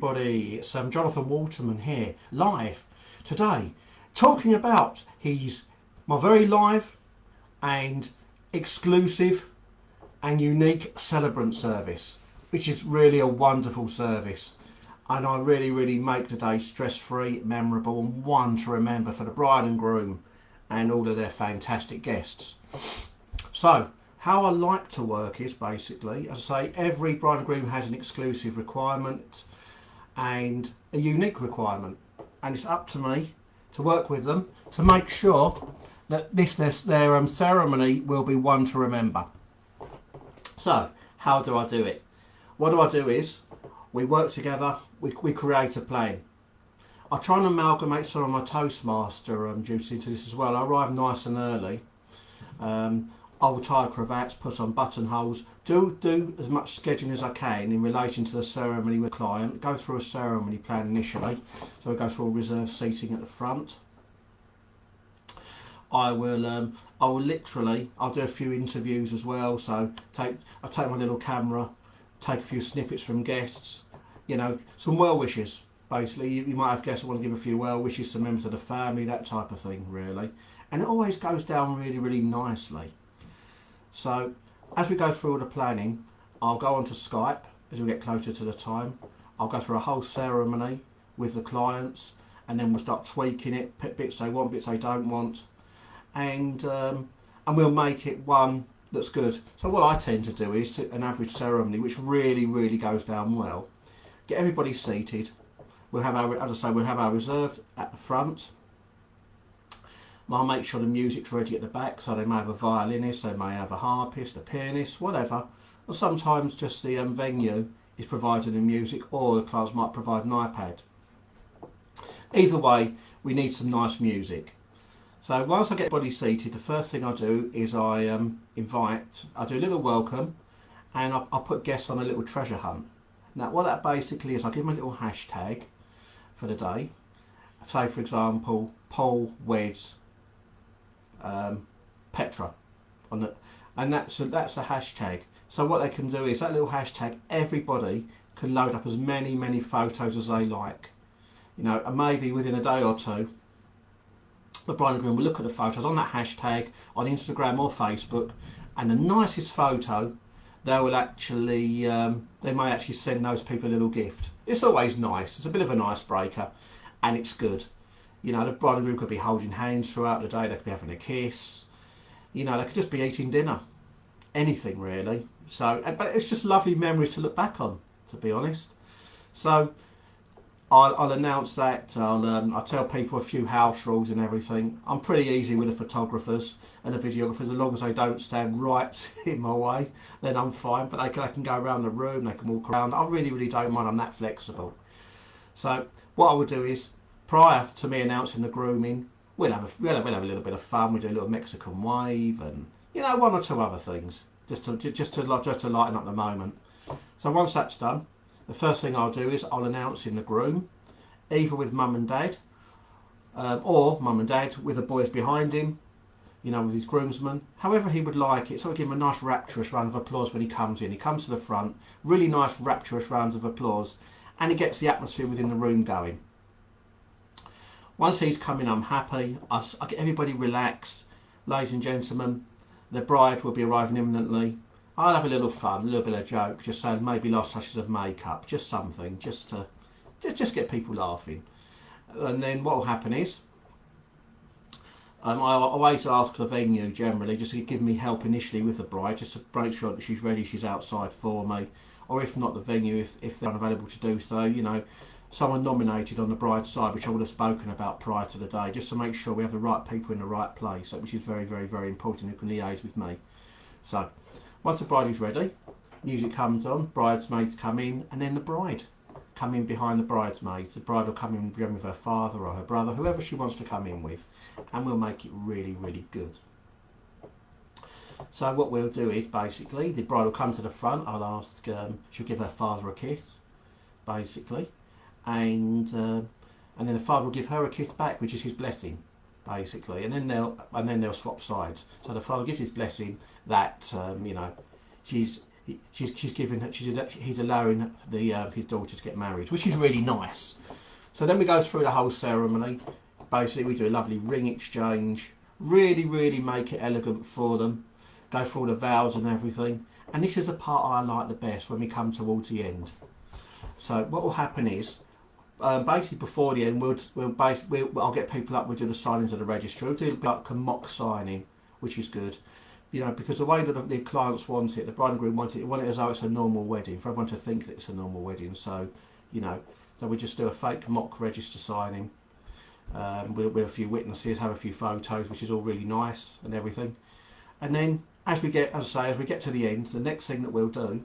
Everybody, it's Jonathan Waterman here, live today, talking about my very live and exclusive and unique Celebrant service, which is really a wonderful service. And I really make the day stress-free, memorable, and one to remember for the bride and groom and all of their fantastic guests. So, how I like to work is basically, as I say, every bride and groom has an exclusive requirement and a unique requirement, and it's up to me to work with them to make sure that their ceremony will be one to remember. So how do I do it? What I do is we work together, we create a plan. I try and amalgamate some of my Toastmaster duties into this as well. I arrive nice and early. I will tie cravats, put on buttonholes, do as much scheduling as I can in relation to the ceremony with the client, go through a ceremony plan initially, so we go through all reserved seating at the front. I'll do a few interviews as well, so I take my little camera, take a few snippets from guests, some well wishes. Basically, you might have guests that want to give a few well wishes to members of the family, that type of thing, really. And it always goes down really nicely. So as we go through all the planning, I'll go onto Skype as we get closer to the time. I'll go through a whole ceremony with the clients, and then we'll start tweaking it, put bits they want, bits they don't want, and we'll make it one that's good. So what I tend to do is an average ceremony, which really goes down well. Get everybody seated. We'll have our reserved at the front. I'll make sure the music's ready at the back, so they may have a violinist, they may have a harpist, a pianist, whatever. Or sometimes just the venue is providing the music, or the clients might provide an iPad. Either way, we need some nice music. So once I get everybody seated, the first thing I do is I do a little welcome, and I put guests on a little treasure hunt. Now what that basically is, I give them a little hashtag for the day. Say for example, Paul weds Petra, and that's a hashtag. So what they can do is that little hashtag, everybody can load up as many photos as they like, and maybe within a day or two the bride and groom will look at the photos on that hashtag on Instagram or Facebook, and the nicest photo they may actually send those people a little gift. It's always nice, it's a bit of an icebreaker, and it's good. The bride and groom could be holding hands throughout the day, they could be having a kiss, they could just be eating dinner. Anything really. So, but it's just lovely memories to look back on, to be honest. So I'll announce that, I'll tell people a few house rules and everything. I'm pretty easy with the photographers and the videographers, as long as they don't stand right in my way, then I'm fine. But they can go around the room, they can walk around. I really don't mind, I'm that flexible. So what I would do is, prior to me announcing the grooming, we'll have a little bit of fun. We'll do a little Mexican wave and one or two other things just to lighten up the moment. So once that's done, the first thing I'll do is I'll announce in the groom, either with mum and dad, or mum and dad with the boys behind him, with his groomsmen, however he would like it. So I'll give him a nice rapturous round of applause when he comes in. He comes to the front, really nice rapturous rounds of applause, and it gets the atmosphere within the room going. Once he's come in, I'm happy. I get everybody relaxed. Ladies and gentlemen, the bride will be arriving imminently. I'll have a little fun, a little bit of joke, just saying maybe last touches of makeup, just something, just to get people laughing. And then what will happen is, I always ask the venue generally just to give me help initially with the bride, just to make sure that she's ready, she's outside for me, or if not the venue, if they're unavailable to do so, someone nominated on the bride's side, which I would have spoken about prior to the day, just to make sure we have the right people in the right place, which is very important, who can liaise with me. So once the bride is ready, music comes on, bridesmaids come in, and then the bride come in behind the bridesmaids. The bride will come in with her father or her brother, whoever she wants to come in with, and we'll make it really good. So what we'll do is basically the bride will come to the front. I'll ask, she'll give her father a kiss, basically, and then the father will give her a kiss back, which is his blessing, basically, and then they'll swap sides. So the father gives his blessing that he's allowing his daughter to get married, which is really nice. So then we go through the whole ceremony. Basically, we do a lovely ring exchange. Really make it elegant for them. Go through all the vows and everything. And this is the part I like the best when we come towards the end. So what will happen is, basically before the end, I'll get people up. We'll do the signings of the registry. We'll do like a mock signing, which is good. You know, because the way that the clients want it, the bride and groom want it as though it's a normal wedding, for everyone to think that it's a normal wedding. So, you know, so we just do a fake mock register signing with a few witnesses, have a few photos, which is all really nice and everything. And then as we get to the end, the next thing that we'll do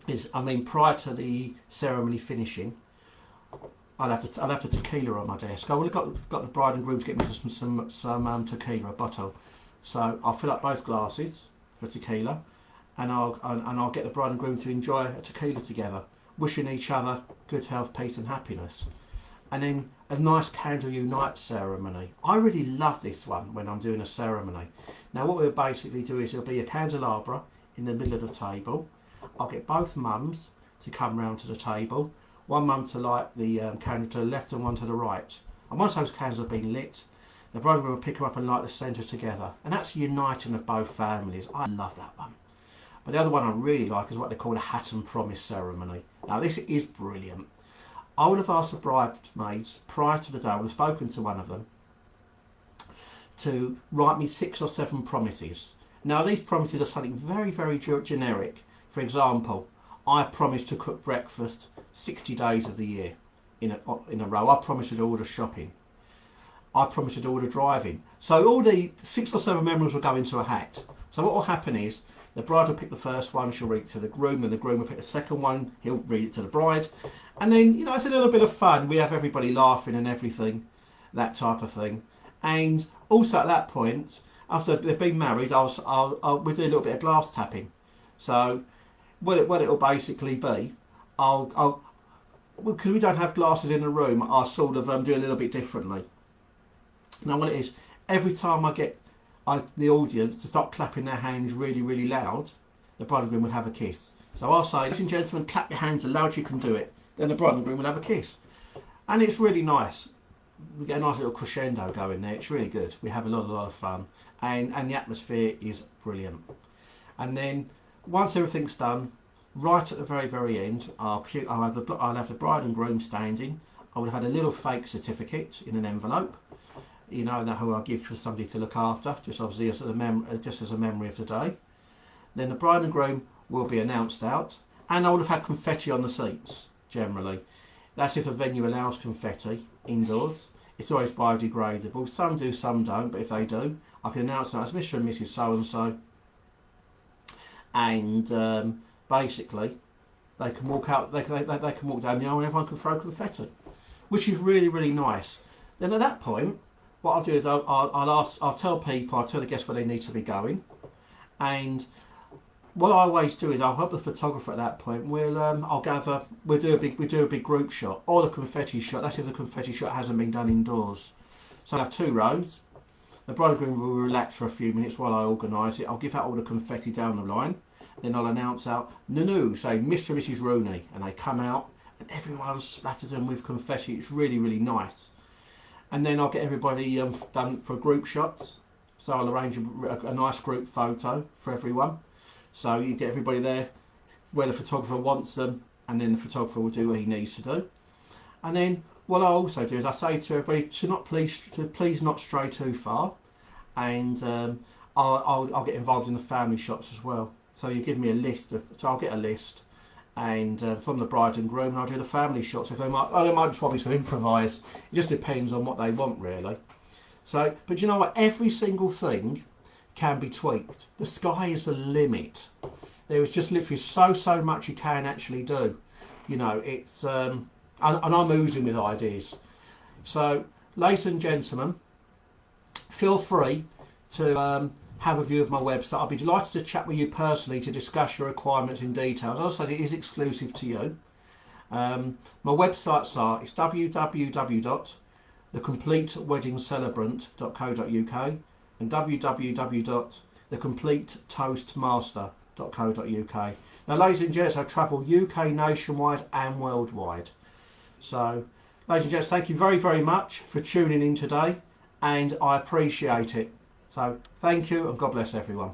is, prior to the ceremony finishing, I'll have the tequila on my desk. I would have got the bride and groom to get me some tequila, a bottle. So I'll fill up both glasses for tequila, and I'll get the bride and groom to enjoy a tequila together, wishing each other good health, peace, and happiness. And then a nice candle unite ceremony. I really love this one when I'm doing a ceremony. Now what we'll basically do is, it'll be a candelabra in the middle of the table. I'll get both mums to come round to the table. One mum to light the candle to the left and one to the right. And once those candles have been lit, the bride and groom will pick them up and light the centre together. And that's the uniting of both families. I love that one. But the other one I really like is what they call a hat and promise ceremony. Now this is brilliant. I would have asked the bridesmaids prior to the day, I would have spoken to one of them, to write me 6 or 7 promises. Now these promises are something very generic. For example, I promise to cook breakfast 60 days of the year in a row. I promise to do all the shopping. I promise to do all the driving. So all the 6 or 7 memories will go into a hat. So what will happen is, the bride will pick the first one, she'll read it to the groom, and the groom will pick the second one, he'll read it to the bride. And then, you know, it's a little bit of fun. We have everybody laughing and everything, that type of thing. And also at that point, after they've been married, we'll do a little bit of glass tapping. So what it'll basically be, because we don't have glasses in the room, I'll sort of do a little bit differently. Now what it is, every time I get the audience to start clapping their hands really loud, the bride and groom will have a kiss. So I'll say, ladies and gentlemen, clap your hands as loud as you can do it. Then the bride and groom will have a kiss. And it's really nice. We get a nice little crescendo going there. It's really good. We have a lot of fun. And the atmosphere is brilliant. And then once everything's done, right at the very end, I'll have the bride and groom standing. I would have had a little fake certificate in an envelope, you know, who I'll give for somebody to look after, just obviously as a memory of the day. Then the bride and groom will be announced out, and I would have had confetti on the seats, generally. That's if the venue allows confetti indoors. It's always biodegradable. Some do, some don't, but if they do, I can announce them as Mr. and Mrs. So-and-so. And basically, they can walk out, they can walk down the aisle and everyone can throw confetti, which is really nice. Then at that point, what I'll do is I'll tell the guests where they need to be going, and what I always do is I'll help the photographer at that point. We'll do a big group shot or the confetti shot. That's if the confetti shot hasn't been done indoors. So I have 2 rows. The bride and groom will relax for a few minutes while I organise it. I'll give out all the confetti down the line. Then I'll announce out Nunu, say Mr. and Mrs. Rooney, and they come out and everyone splatters them with confetti. It's really nice. And then I'll get everybody done for group shots. So I'll arrange a nice group photo for everyone. So you get everybody there where the photographer wants them, and then the photographer will do what he needs to do. And then what I also do is I say to everybody to please not stray too far, and I'll get involved in the family shots as well. So you give me a list so I'll get a list, and from the bride and groom, and I'll do the family shots. If they might just want me to improvise. It just depends on what they want, really. So, but you know what? Every single thing can be tweaked. The sky is the limit. There is just literally so much you can actually do. You know, it's and I'm oozing with ideas. So, ladies and gentlemen, feel free to have a view of my website. I'll be delighted to chat with you personally to discuss your requirements in detail. As I said, it is exclusive to you. My websites are www.thecompleteweddingscelebrant.co.uk and www.thecompletetoastmaster.co.uk. travel.co.uk. Now, ladies and gents, I travel UK nationwide and worldwide. So, ladies and gents, thank you very, very much for tuning in today, and I appreciate it. So, thank you, and God bless everyone.